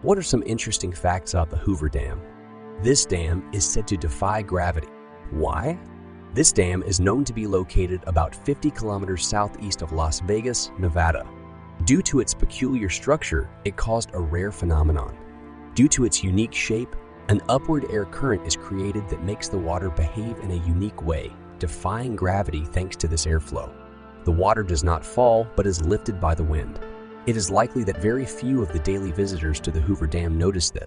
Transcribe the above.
What are some interesting facts about the Hoover Dam? This dam is said to defy gravity. Why? This dam is known to be located about 50 kilometers southeast of Las Vegas, Nevada. Due to its peculiar structure, it caused a rare phenomenon. Due to its unique shape, an upward air current is created that makes the water behave in a unique way, defying gravity thanks to this airflow. The water does not fall, but is lifted by the wind. It is likely that very few of the daily visitors to the Hoover Dam notice this.